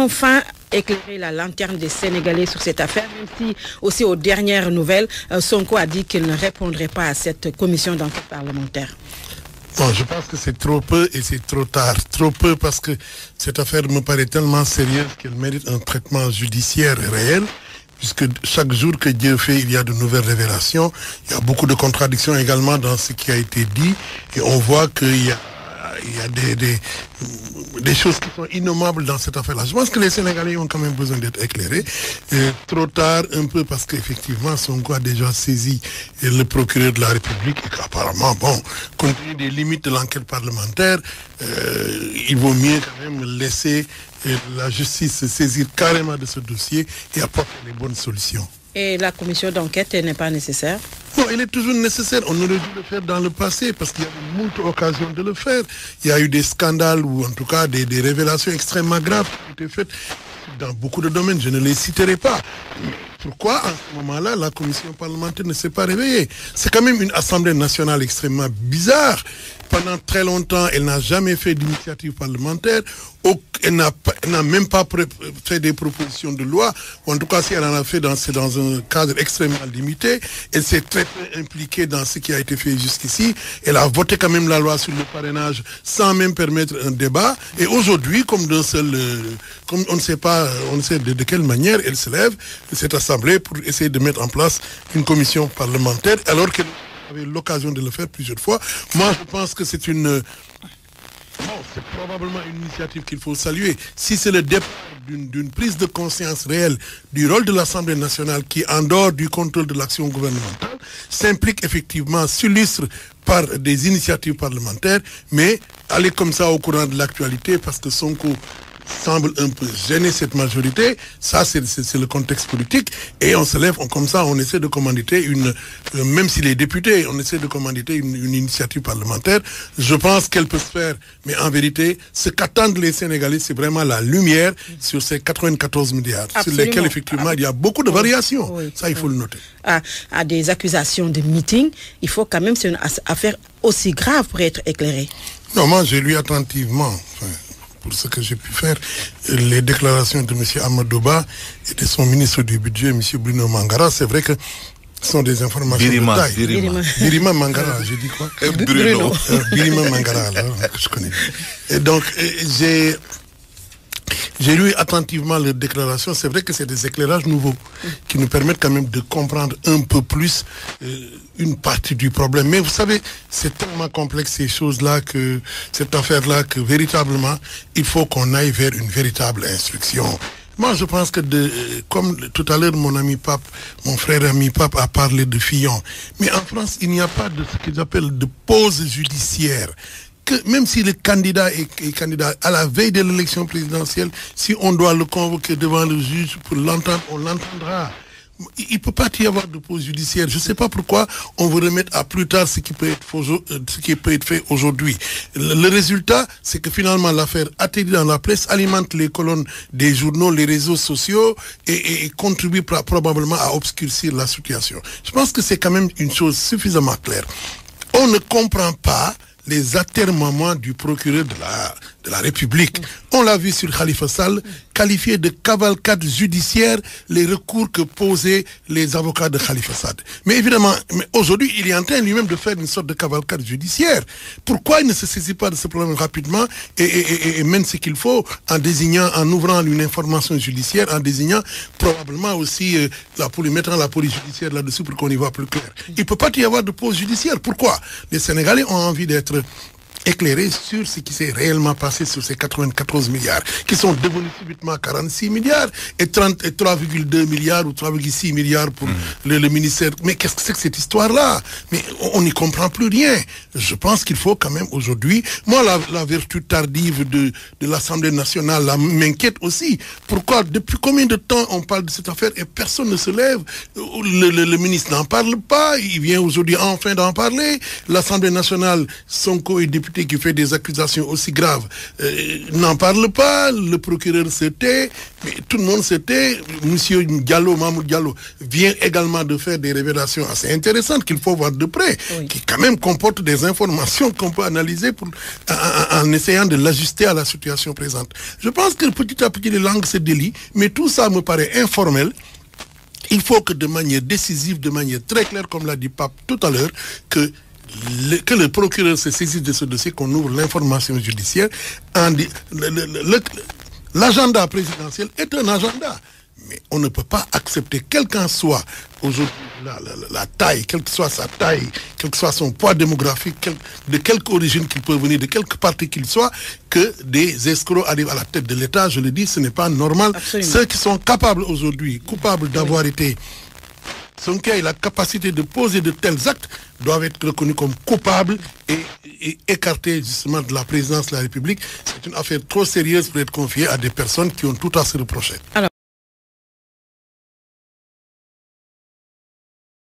enfin éclairer la lanterne des Sénégalais sur cette affaire, même si aussi aux dernières nouvelles, Sonko a dit qu'il ne répondrait pas à cette commission d'enquête parlementaire. Bon, je pense que c'est trop peu et c'est trop tard. Trop peu parce que cette affaire me paraît tellement sérieuse qu'elle mérite un traitement judiciaire réel, puisque chaque jour que Dieu fait, il y a de nouvelles révélations. Il y a beaucoup de contradictions également dans ce qui a été dit, et on voit qu'il y a des choses qui sont innommables dans cette affaire-là. Je pense que les Sénégalais ont quand même besoin d'être éclairés. Trop tard, un peu, parce qu'effectivement, Sonko a déjà saisi le procureur de la République et qu'apparemment, bon, compte tenu des limites de l'enquête parlementaire, il vaut mieux quand même laisser la justice se saisir carrément de ce dossier et apporter les bonnes solutions. Et la commission d'enquête n'est pas nécessaire? Non, il est toujours nécessaire. On aurait dû le faire dans le passé parce qu'il y a eu moult occasions de le faire. Il y a eu des scandales ou en tout cas des révélations extrêmement graves qui ont été faites dans beaucoup de domaines. Je ne les citerai pas. Pourquoi, à ce moment-là, la commission parlementaire ne s'est pas réveillée? C'est quand même une Assemblée nationale extrêmement bizarre. Pendant très longtemps, elle n'a jamais fait d'initiative parlementaire. Elle n'a même pas fait des propositions de loi. Ou en tout cas, si elle en a fait, c'est dans un cadre extrêmement limité. Elle s'est très peu impliquée dans ce qui a été fait jusqu'ici. Elle a voté quand même la loi sur le parrainage sans même permettre un débat. Et aujourd'hui, comme comme on ne sait pas, on ne sait de quelle manière elle se lève, cette assemblée, pour essayer de mettre en place une commission parlementaire, alors qu'elle avait l'occasion de le faire plusieurs fois. Moi, je pense que c'est c'est probablement une initiative qu'il faut saluer. Si c'est le départ d'une prise de conscience réelle du rôle de l'Assemblée nationale qui, en dehors du contrôle de l'action gouvernementale, s'implique effectivement, s'illustre par des initiatives parlementaires, mais aller comme ça au courant de l'actualité parce que Sonko semble un peu gêner cette majorité, ça c'est le contexte politique, et on se lève, comme ça on essaie de commanditer même s'il est député, on essaie de commanditer une initiative parlementaire. Je pense qu'elle peut se faire, mais en vérité, ce qu'attendent les Sénégalais, c'est vraiment la lumière sur ces 94 milliards, Absolument. Sur lesquels effectivement il y a beaucoup de variations, ça il faut le noter. À des accusations de meeting, il faut quand même, c'est une affaire aussi grave pour être éclairée. Non, moi j'ai lu attentivement, pour ce que j'ai pu faire, les déclarations de M. Amadouba et de son ministre du budget, M. Bruno Mangara. C'est vrai que ce sont des informations de taille. Birima Mangara, j'ai dit quoi? Bruno. Birima Mangara, là, que je connais. Et donc, j'ai lu attentivement les déclarations. C'est vrai que c'est des éclairages nouveaux qui nous permettent quand même de comprendre un peu plus une partie du problème. Mais vous savez, c'est tellement complexe ces choses-là, cette affaire-là, que véritablement, il faut qu'on aille vers une véritable instruction. Moi, je pense que, comme tout à l'heure, mon frère ami Pape a parlé de Fillon. Mais en France, il n'y a pas de ce qu'ils appellent de pause judiciaire. Que même si le candidat est candidat à la veille de l'élection présidentielle, si on doit le convoquer devant le juge pour l'entendre, on l'entendra. Il ne peut pas y avoir de pause judiciaire. Je ne sais pas pourquoi on veut remettre à plus tard ce qui peut être fait aujourd'hui. Le résultat, c'est que finalement l'affaire atterrit dans la presse, alimente les colonnes des journaux, les réseaux sociaux et contribue probablement à obscurcir la situation. Je pense que c'est quand même une chose suffisamment claire. On ne comprend pas les atermoiements du procureur de la République. On l'a vu sur Khalifa Sall, qualifié de cavalcade judiciaire les recours que posaient les avocats de Khalifa Sall. Mais évidemment, aujourd'hui, il est en train lui-même de faire une sorte de cavalcade judiciaire. Pourquoi il ne se saisit pas de ce problème rapidement et mène ce qu'il faut en ouvrant une information judiciaire, en désignant probablement aussi mettant la police judiciaire là-dessus pour qu'on y voit plus clair. Il ne peut pas y avoir de pause judiciaire. Pourquoi? Les Sénégalais ont envie d'être éclairé sur ce qui s'est réellement passé sur ces 94 milliards, qui sont devenus subitement 46 milliards et 3,2 milliards ou 3,6 milliards pour le ministère. Mais qu'est-ce que c'est que cette histoire-là? Mais on n'y comprend plus rien. Je pense qu'il faut quand même aujourd'hui, moi la vertu tardive de l'Assemblée nationale m'inquiète aussi. Pourquoi? Depuis combien de temps on parle de cette affaire et personne ne se lève? Le ministre n'en parle pas, il vient aujourd'hui enfin d'en parler. L'Assemblée nationale, Sonko est député député qui fait des accusations aussi graves n'en parle pas, le procureur se tait, mais tout le monde se tait. Monsieur Diallo, Mahmoud Diallo, vient également de faire des révélations assez intéressantes qu'il faut voir de près, qui quand même comportent des informations qu'on peut analyser en essayant de l'ajuster à la situation présente. Je pense que petit à petit les langues se délient, mais tout ça me paraît informel. Il faut que de manière décisive, de manière très claire, comme l'a dit Pape tout à l'heure, que le procureur se saisisse de ce dossier, qu'on ouvre l'information judiciaire. L'agenda présidentiel est un agenda. Mais on ne peut pas accepter, quel qu'en soit aujourd'hui la taille, quelle que soit sa taille, quel que soit son poids démographique, de quelque origine qu'il peut venir, de quelque parti qu'il soit, que des escrocs arrivent à la tête de l'État. Je le dis, ce n'est pas normal. Absolument. Ceux qui sont capables aujourd'hui, coupables d'avoir été... Son cas et la capacité de poser de tels actes doivent être reconnus comme coupables et écartés justement de la présidence de la République. C'est une affaire trop sérieuse pour être confiée à des personnes qui ont tout à se reprocher.